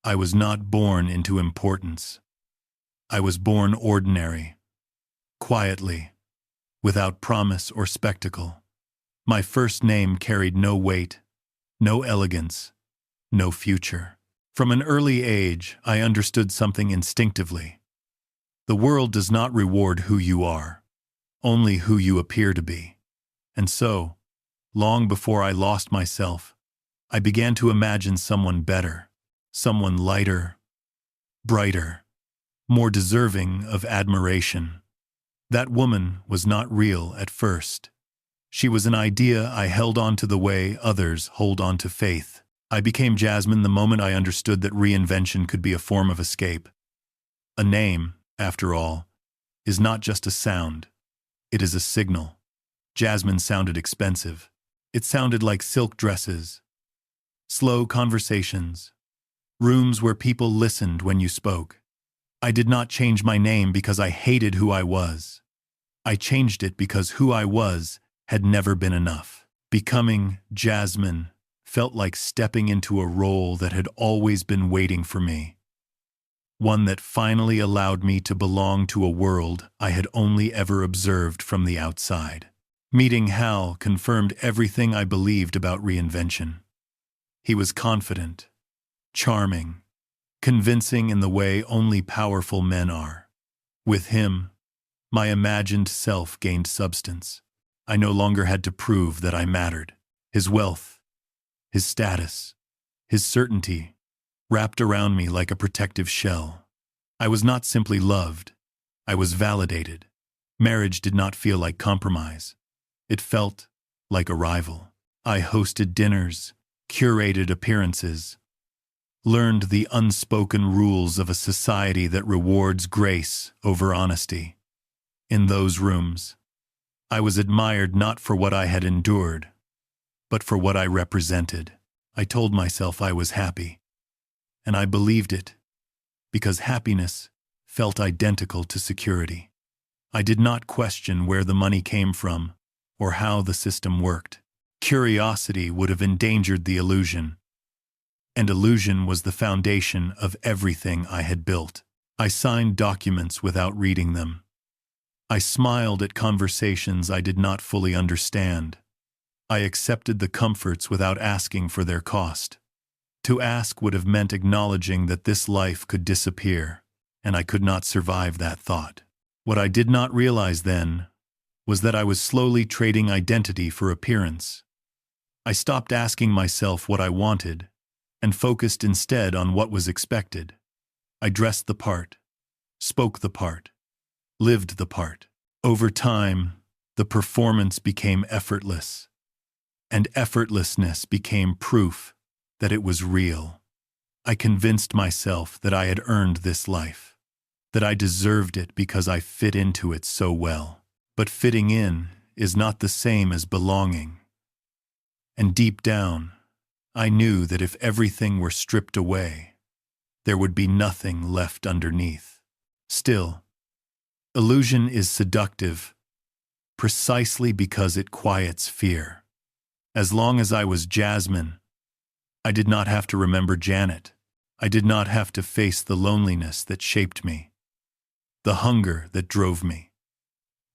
I was not born into importance. I was born ordinary, quietly, without promise or spectacle. My first name carried no weight, no elegance, no future. From an early age, I understood something instinctively. The world does not reward who you are, only who you appear to be. And so, long before I lost myself, I began to imagine someone better, someone lighter, brighter, more deserving of admiration. That woman was not real at first. She was an idea I held on to the way others hold on to faith. I became Jasmine the moment I understood that reinvention could be a form of escape. A name, after all, is not just a sound. It is a signal. Jasmine sounded expensive. It sounded like silk dresses, slow conversations, rooms where people listened when you spoke. I did not change my name because I hated who I was. I changed it because who I was had never been enough. Becoming Jasmine felt like stepping into a role that had always been waiting for me. One that finally allowed me to belong to a world I had only ever observed from the outside. Meeting Hal confirmed everything I believed about reinvention. He was confident, charming, convincing in the way only powerful men are. With him, my imagined self gained substance. I no longer had to prove that I mattered. His wealth, his status, his certainty wrapped around me like a protective shell. I was not simply loved, I was validated. Marriage did not feel like compromise. It felt like arrival. I hosted dinners, curated appearances, learned the unspoken rules of a society that rewards grace over honesty. In those rooms, I was admired not for what I had endured, but for what I represented. I told myself I was happy, and I believed it, because happiness felt identical to security. I did not question where the money came from or how the system worked. Curiosity would have endangered the illusion, and illusion was the foundation of everything I had built. I signed documents without reading them. I smiled at conversations I did not fully understand. I accepted the comforts without asking for their cost. To ask would have meant acknowledging that this life could disappear, and I could not survive that thought. What I did not realize then was that I was slowly trading identity for appearance. I stopped asking myself what I wanted, and focused instead on what was expected. I dressed the part, spoke the part, lived the part. Over time, the performance became effortless, and effortlessness became proof that it was real. I convinced myself that I had earned this life, that I deserved it because I fit into it so well. But fitting in is not the same as belonging. And deep down, I knew that if everything were stripped away, there would be nothing left underneath. Still, illusion is seductive precisely because it quiets fear. As long as I was Jasmine, I did not have to remember Janet. I did not have to face the loneliness that shaped me, the hunger that drove me,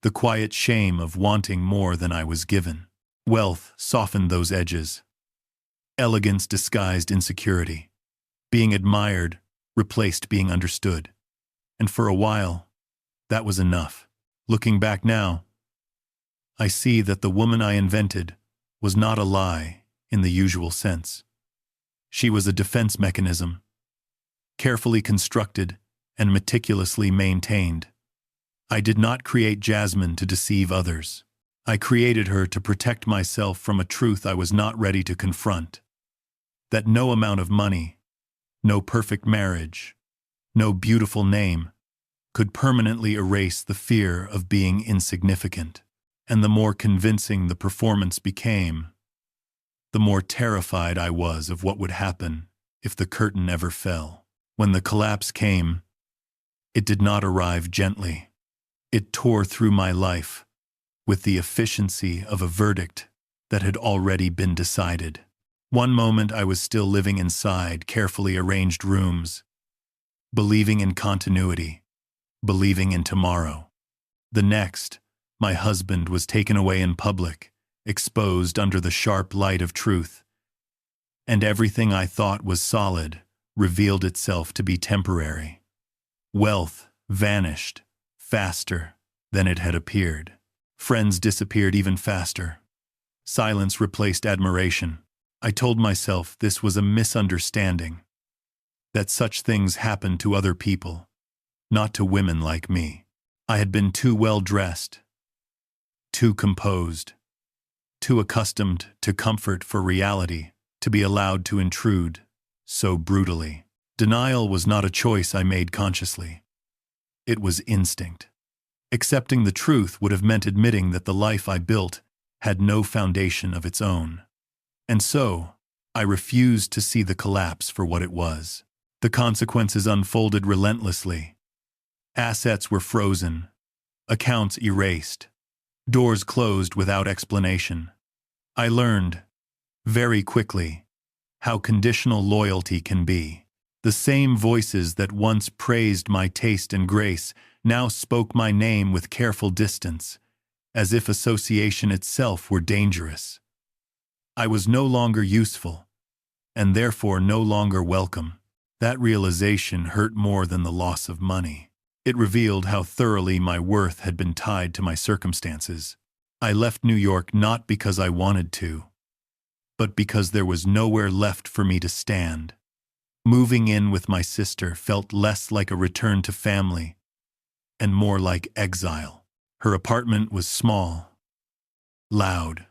the quiet shame of wanting more than I was given. Wealth softened those edges. Elegance disguised insecurity. Being admired replaced being understood. And for a while, that was enough. Looking back now, I see that the woman I invented was not a lie in the usual sense. She was a defense mechanism, carefully constructed and meticulously maintained. I did not create Jasmine to deceive others. I created her to protect myself from a truth I was not ready to confront. That no amount of money, no perfect marriage, no beautiful name could permanently erase the fear of being insignificant. And the more convincing the performance became, the more terrified I was of what would happen if the curtain ever fell. When the collapse came, it did not arrive gently. It tore through my life with the efficiency of a verdict that had already been decided. One moment I was still living inside carefully arranged rooms, believing in continuity, believing in tomorrow. The next, my husband was taken away in public, exposed under the sharp light of truth, and everything I thought was solid revealed itself to be temporary. Wealth vanished faster than it had appeared. Friends disappeared even faster. Silence replaced admiration. I told myself this was a misunderstanding, that such things happened to other people, not to women like me. I had been too well dressed, too composed, too accustomed to comfort for reality to be allowed to intrude so brutally. Denial was not a choice I made consciously. It was instinct. Accepting the truth would have meant admitting that the life I built had no foundation of its own. And so, I refused to see the collapse for what it was. The consequences unfolded relentlessly. Assets were frozen, accounts erased, doors closed without explanation. I learned, very quickly, how conditional loyalty can be. The same voices that once praised my taste and grace now spoke my name with careful distance, as if association itself were dangerous. I was no longer useful, and therefore no longer welcome. That realization hurt more than the loss of money. It revealed how thoroughly my worth had been tied to my circumstances. I left New York not because I wanted to, but because there was nowhere left for me to stand. Moving in with my sister felt less like a return to family and more like exile. Her apartment was small, loud,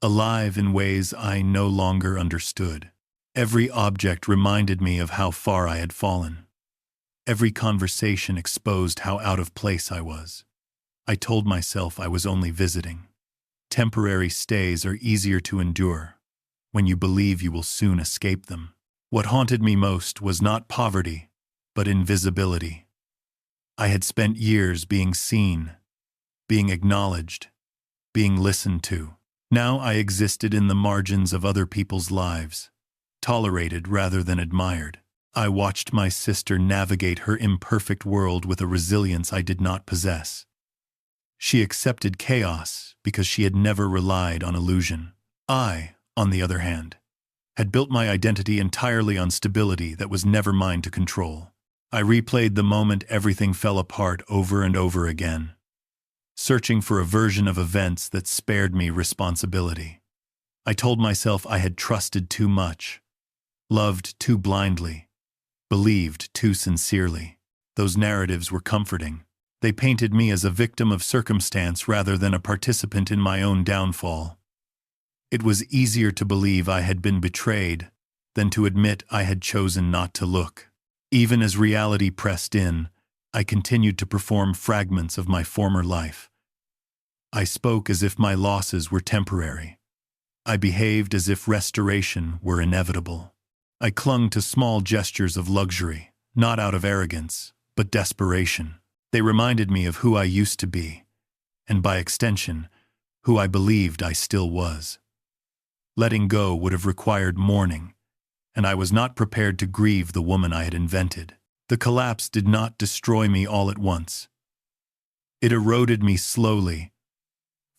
alive in ways I no longer understood. Every object reminded me of how far I had fallen. Every conversation exposed how out of place I was. I told myself I was only visiting. Temporary stays are easier to endure when you believe you will soon escape them. What haunted me most was not poverty, but invisibility. I had spent years being seen, being acknowledged, being listened to. Now I existed in the margins of other people's lives, tolerated rather than admired. I watched my sister navigate her imperfect world with a resilience I did not possess. She accepted chaos because she had never relied on illusion. I, on the other hand, had built my identity entirely on stability that was never mine to control. I replayed the moment everything fell apart over and over again, searching for a version of events that spared me responsibility. I told myself I had trusted too much, loved too blindly, believed too sincerely. Those narratives were comforting. They painted me as a victim of circumstance rather than a participant in my own downfall. It was easier to believe I had been betrayed than to admit I had chosen not to look. Even as reality pressed in, I continued to perform fragments of my former life. I spoke as if my losses were temporary. I behaved as if restoration were inevitable. I clung to small gestures of luxury, not out of arrogance, but desperation. They reminded me of who I used to be, and by extension, who I believed I still was. Letting go would have required mourning, and I was not prepared to grieve the woman I had invented. The collapse did not destroy me all at once. It eroded me slowly,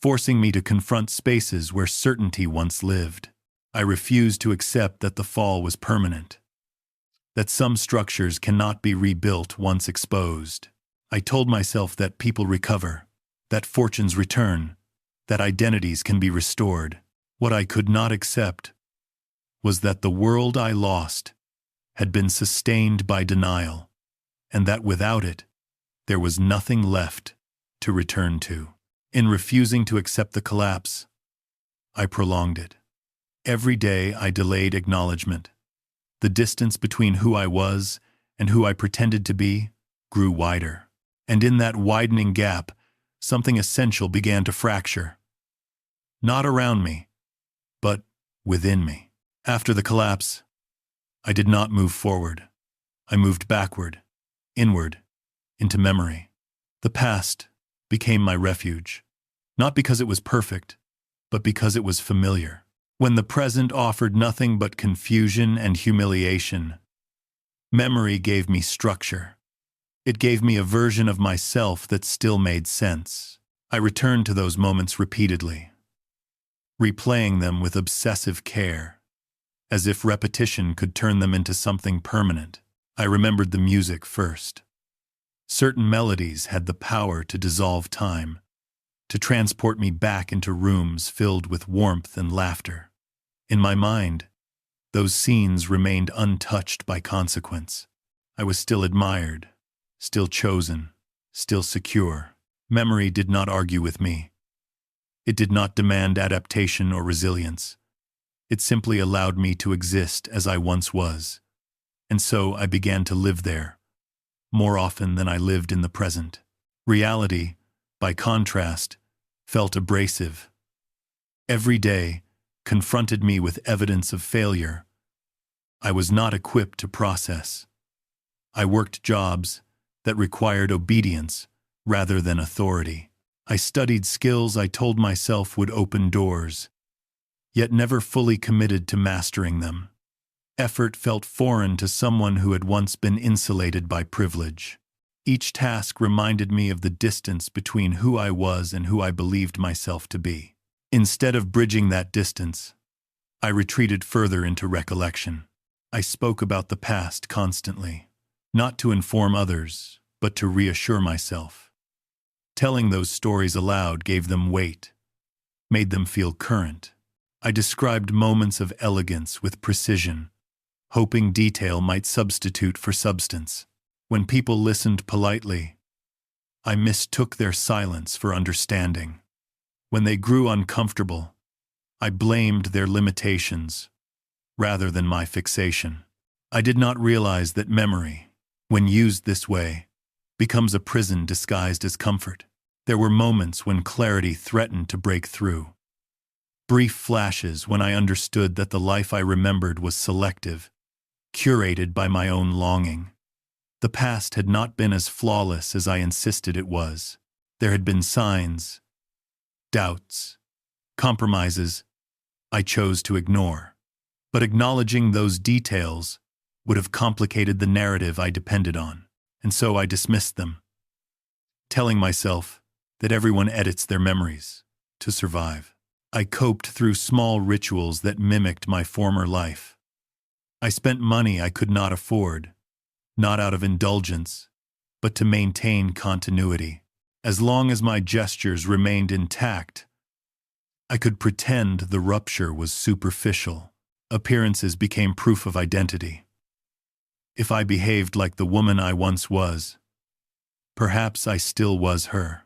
forcing me to confront spaces where certainty once lived. I refused to accept that the fall was permanent, that some structures cannot be rebuilt once exposed. I told myself that people recover, that fortunes return, that identities can be restored. What I could not accept was that the world I lost had been sustained by denial, and that without it, there was nothing left to return to. In refusing to accept the collapse, I prolonged it. Every day I delayed acknowledgement. The distance between who I was and who I pretended to be grew wider. And in that widening gap, something essential began to fracture. Not around me, but within me. After the collapse, I did not move forward. I moved backward, inward, into memory. The past became my refuge, not because it was perfect, but because it was familiar. When the present offered nothing but confusion and humiliation, memory gave me structure. It gave me a version of myself that still made sense. I returned to those moments repeatedly, replaying them with obsessive care, as if repetition could turn them into something permanent. I remembered the music first. Certain melodies had the power to dissolve time, to transport me back into rooms filled with warmth and laughter. In my mind, those scenes remained untouched by consequence. I was still admired, still chosen, still secure. Memory did not argue with me. It did not demand adaptation or resilience. It simply allowed me to exist as I once was. And so I began to live there, more often than I lived in the present. Reality, by contrast, felt abrasive. Every day confronted me with evidence of failure I was not equipped to process. I worked jobs that required obedience rather than authority. I studied skills I told myself would open doors, yet never fully committed to mastering them. Effort felt foreign to someone who had once been insulated by privilege. Each task reminded me of the distance between who I was and who I believed myself to be. Instead of bridging that distance, I retreated further into recollection. I spoke about the past constantly, not to inform others, but to reassure myself. Telling those stories aloud gave them weight, made them feel current. I described moments of elegance with precision, hoping detail might substitute for substance. When people listened politely, I mistook their silence for understanding. When they grew uncomfortable, I blamed their limitations rather than my fixation. I did not realize that memory, when used this way, becomes a prison disguised as comfort. There were moments when clarity threatened to break through. Brief flashes when I understood that the life I remembered was selective, curated by my own longing. The past had not been as flawless as I insisted it was. There had been signs, doubts, compromises I chose to ignore. But acknowledging those details would have complicated the narrative I depended on, and so I dismissed them, telling myself that everyone edits their memories to survive. I coped through small rituals that mimicked my former life. I spent money I could not afford, not out of indulgence, but to maintain continuity. As long as my gestures remained intact, I could pretend the rupture was superficial. Appearances became proof of identity. If I behaved like the woman I once was, perhaps I still was her.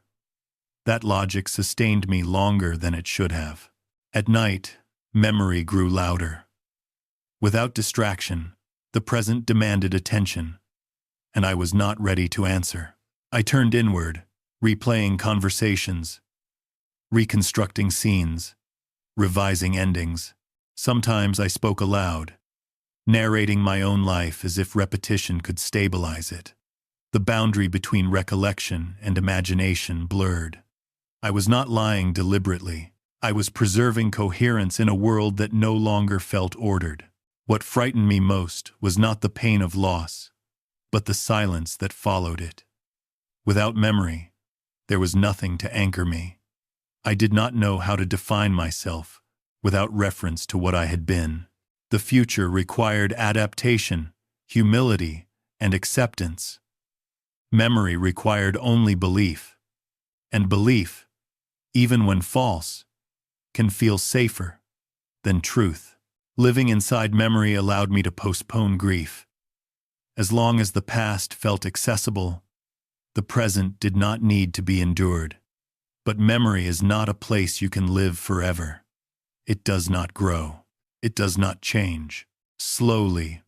That logic sustained me longer than it should have. At night, memory grew louder. Without distraction, the present demanded attention, and I was not ready to answer. I turned inward, replaying conversations, reconstructing scenes, revising endings. Sometimes I spoke aloud, narrating my own life as if repetition could stabilize it. The boundary between recollection and imagination blurred. I was not lying deliberately. I was preserving coherence in a world that no longer felt ordered. What frightened me most was not the pain of loss, but the silence that followed it. Without memory, there was nothing to anchor me. I did not know how to define myself without reference to what I had been. The future required adaptation, humility, and acceptance. Memory required only belief, and belief, even when false, can feel safer than truth. Living inside memory allowed me to postpone grief. As long as the past felt accessible, the present did not need to be endured. But memory is not a place you can live forever. It does not grow. It does not change. Slowly,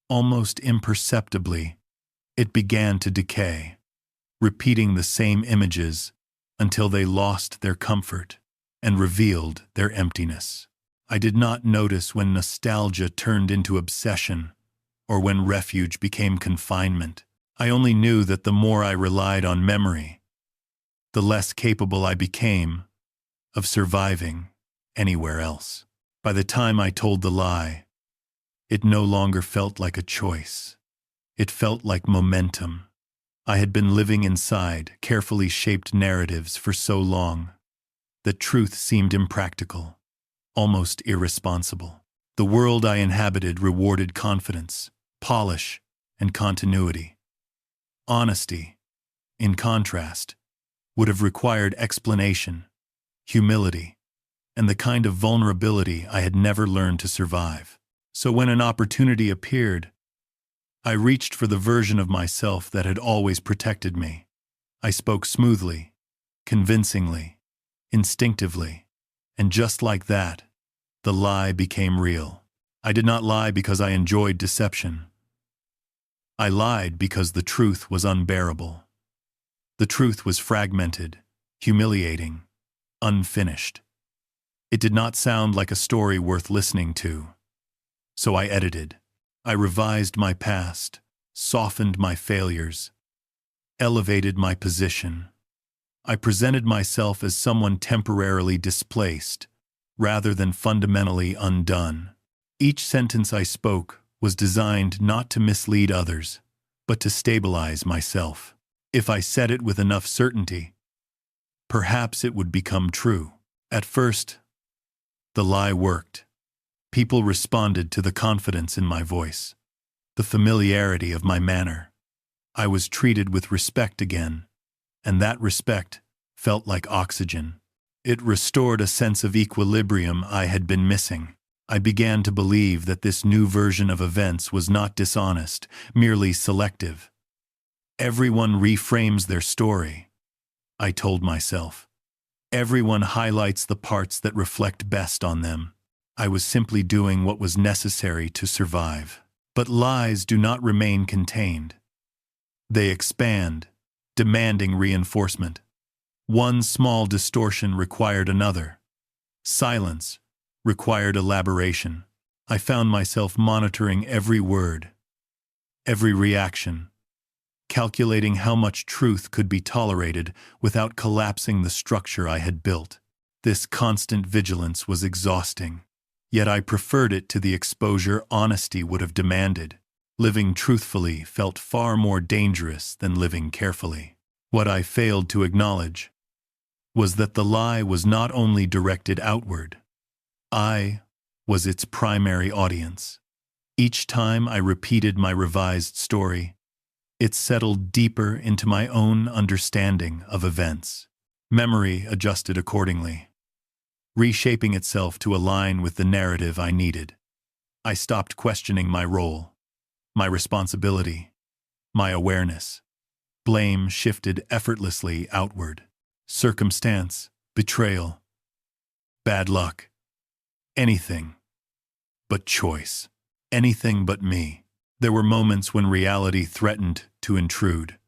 almost imperceptibly, it began to decay, repeating the same images until they lost their comfort and revealed their emptiness. I did not notice when nostalgia turned into obsession or when refuge became confinement. I only knew that the more I relied on memory, the less capable I became of surviving anywhere else. By the time I told the lie, it no longer felt like a choice. It felt like momentum. I had been living inside carefully shaped narratives for so long that truth seemed impractical, almost irresponsible. The world I inhabited rewarded confidence, polish, and continuity. Honesty, in contrast, would have required explanation, humility, and the kind of vulnerability I had never learned to survive. So when an opportunity appeared, I reached for the version of myself that had always protected me. I spoke smoothly, convincingly, instinctively, and just like that, the lie became real. I did not lie because I enjoyed deception. I lied because the truth was unbearable. The truth was fragmented, humiliating, unfinished. It did not sound like a story worth listening to. So I edited. I revised my past, softened my failures, elevated my position. I presented myself as someone temporarily displaced, rather than fundamentally undone. Each sentence I spoke was designed not to mislead others, but to stabilize myself. If I said it with enough certainty, perhaps it would become true. At first, the lie worked. People responded to the confidence in my voice, the familiarity of my manner. I was treated with respect again, and that respect felt like oxygen. It restored a sense of equilibrium I had been missing. I began to believe that this new version of events was not dishonest, merely selective. Everyone reframes their story, I told myself. Everyone highlights the parts that reflect best on them. I was simply doing what was necessary to survive. But lies do not remain contained. They expand, demanding reinforcement. One small distortion required another. Silence required elaboration. I found myself monitoring every word, every reaction, calculating how much truth could be tolerated without collapsing the structure I had built. This constant vigilance was exhausting, yet I preferred it to the exposure honesty would have demanded. Living truthfully felt far more dangerous than living carefully. What I failed to acknowledge was that the lie was not only directed outward. I was its primary audience. Each time I repeated my revised story, it settled deeper into my own understanding of events. Memory adjusted accordingly, reshaping itself to align with the narrative I needed. I stopped questioning my role, my responsibility, my awareness. Blame shifted effortlessly outward. Circumstance, betrayal, bad luck, anything but choice, anything but me. There were moments when reality threatened to intrude.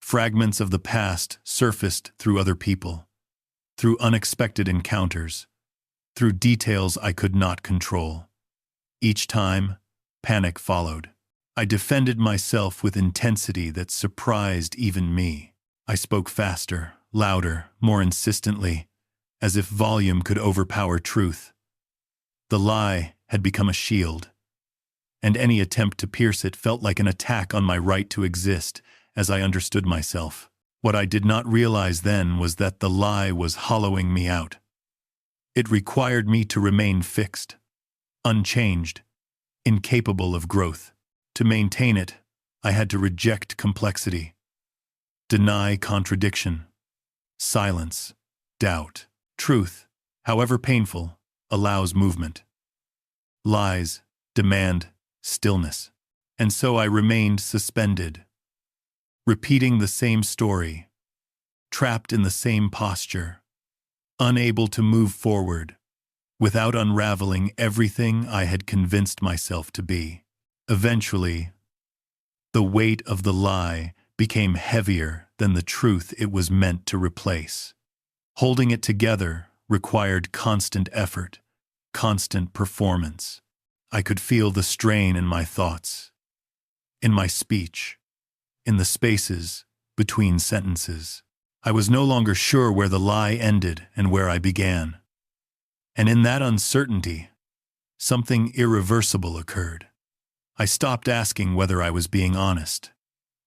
Fragments of the past surfaced through other people, through unexpected encounters, through details I could not control. Each time, panic followed. I defended myself with intensity that surprised even me. I spoke faster, louder, more insistently, as if volume could overpower truth. The lie had become a shield, and any attempt to pierce it felt like an attack on my right to exist as I understood myself. What I did not realize then was that the lie was hollowing me out. It required me to remain fixed, unchanged, incapable of growth. To maintain it, I had to reject complexity, deny contradiction, silence, doubt. Truth, however painful, allows movement. Lies demand stillness. And so I remained suspended, repeating the same story, trapped in the same posture, unable to move forward, without unraveling everything I had convinced myself to be. Eventually, the weight of the lie became heavier than the truth it was meant to replace. Holding it together required constant effort, constant performance. I could feel the strain in my thoughts, in my speech, in the spaces between sentences. I was no longer sure where the lie ended and where I began. And in that uncertainty, something irreversible occurred. I stopped asking whether I was being honest.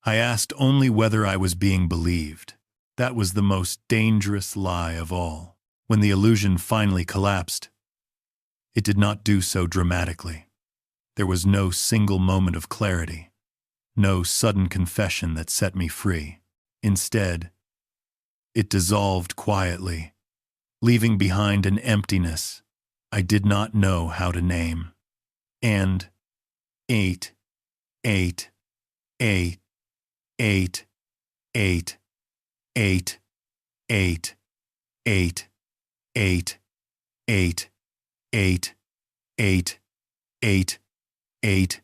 I asked only whether I was being believed. That was the most dangerous lie of all. When the illusion finally collapsed, it did not do so dramatically. There was no single moment of clarity, no sudden confession that set me free. Instead, it dissolved quietly, leaving behind an emptiness I did not know how to name. And 8, 8, 8, 8, 8, 8, 8, 8, 8, 8, 8, 8, 8, 8.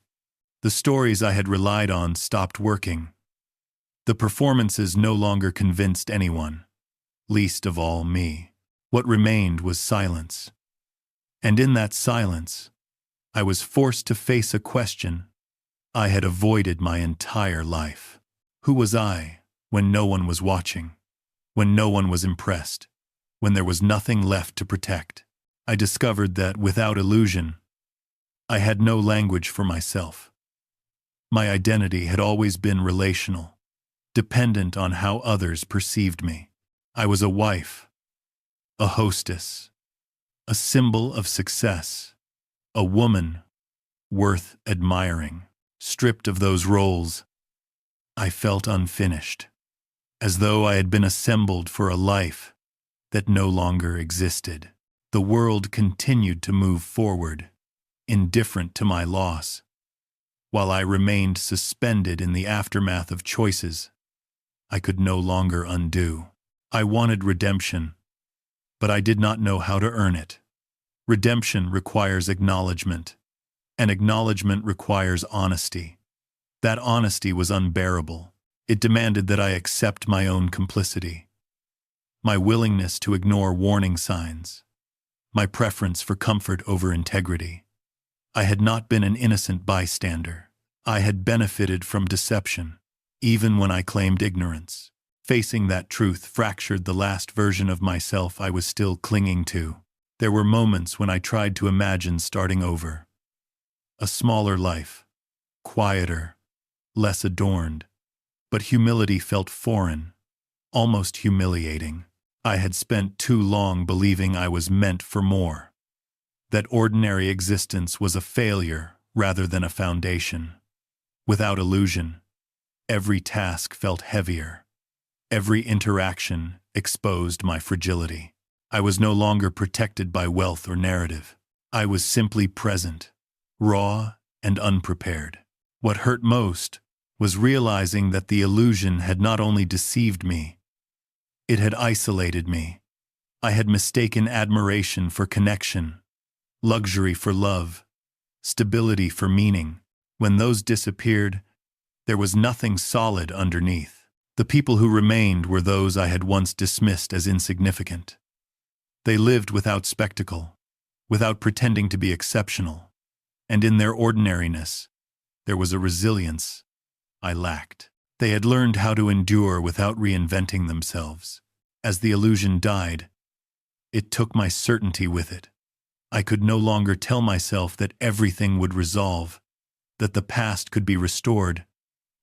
The stories I had relied on stopped working. The performances no longer convinced anyone, least of all me. What remained was silence. And in that silence, I was forced to face a question I had avoided my entire life. Who was I when no one was watching, when no one was impressed, when there was nothing left to protect? I discovered that, without illusion, I had no language for myself. My identity had always been relational, dependent on how others perceived me. I was a wife, a hostess, a symbol of success, a woman worth admiring. Stripped of those roles, I felt unfinished, as though I had been assembled for a life that no longer existed. The world continued to move forward, indifferent to my loss, while I remained suspended in the aftermath of choices I could no longer undo. I wanted redemption, but I did not know how to earn it. Redemption requires acknowledgement, and acknowledgement requires honesty. That honesty was unbearable. It demanded that I accept my own complicity, my willingness to ignore warning signs, my preference for comfort over integrity. I had not been an innocent bystander. I had benefited from deception, even when I claimed ignorance. Facing that truth fractured the last version of myself I was still clinging to. There were moments when I tried to imagine starting over. A smaller life, quieter, less adorned, but humility felt foreign, almost humiliating. I had spent too long believing I was meant for more, that ordinary existence was a failure rather than a foundation. Without illusion, every task felt heavier. Every interaction exposed my fragility. I was no longer protected by wealth or narrative. I was simply present, raw and unprepared. What hurt most was realizing that the illusion had not only deceived me, it had isolated me. I had mistaken admiration for connection, luxury for love, stability for meaning. When those disappeared, there was nothing solid underneath. The people who remained were those I had once dismissed as insignificant. They lived without spectacle, without pretending to be exceptional, and in their ordinariness, there was a resilience I lacked. They had learned how to endure without reinventing themselves. As the illusion died, it took my certainty with it. I could no longer tell myself that everything would resolve, that the past could be restored,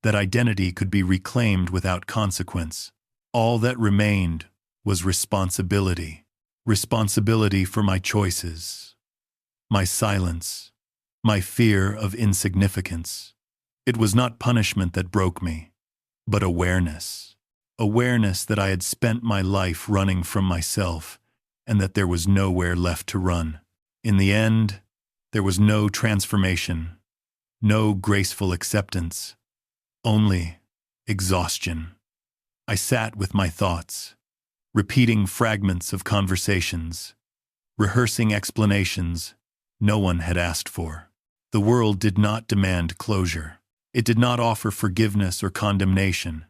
that identity could be reclaimed without consequence. All that remained was responsibility. Responsibility for my choices, my silence, my fear of insignificance. It was not punishment that broke me, but awareness. Awareness that I had spent my life running from myself and that there was nowhere left to run. In the end, there was no transformation, no graceful acceptance, only exhaustion. I sat with my thoughts, repeating fragments of conversations, rehearsing explanations no one had asked for. The world did not demand closure. It did not offer forgiveness or condemnation.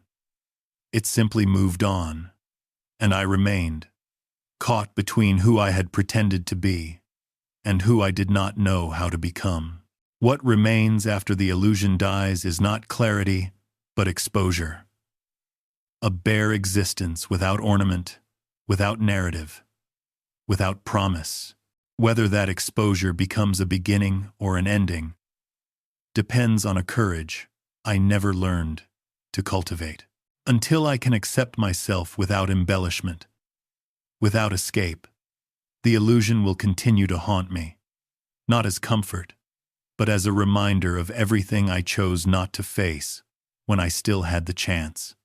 It simply moved on, and I remained, caught between who I had pretended to be and who I did not know how to become. What remains after the illusion dies is not clarity, but exposure. A bare existence without ornament, without narrative, without promise. Whether that exposure becomes a beginning or an ending depends on a courage I never learned to cultivate. Until I can accept myself without embellishment, without escape, the illusion will continue to haunt me, not as comfort, but as a reminder of everything I chose not to face when I still had the chance.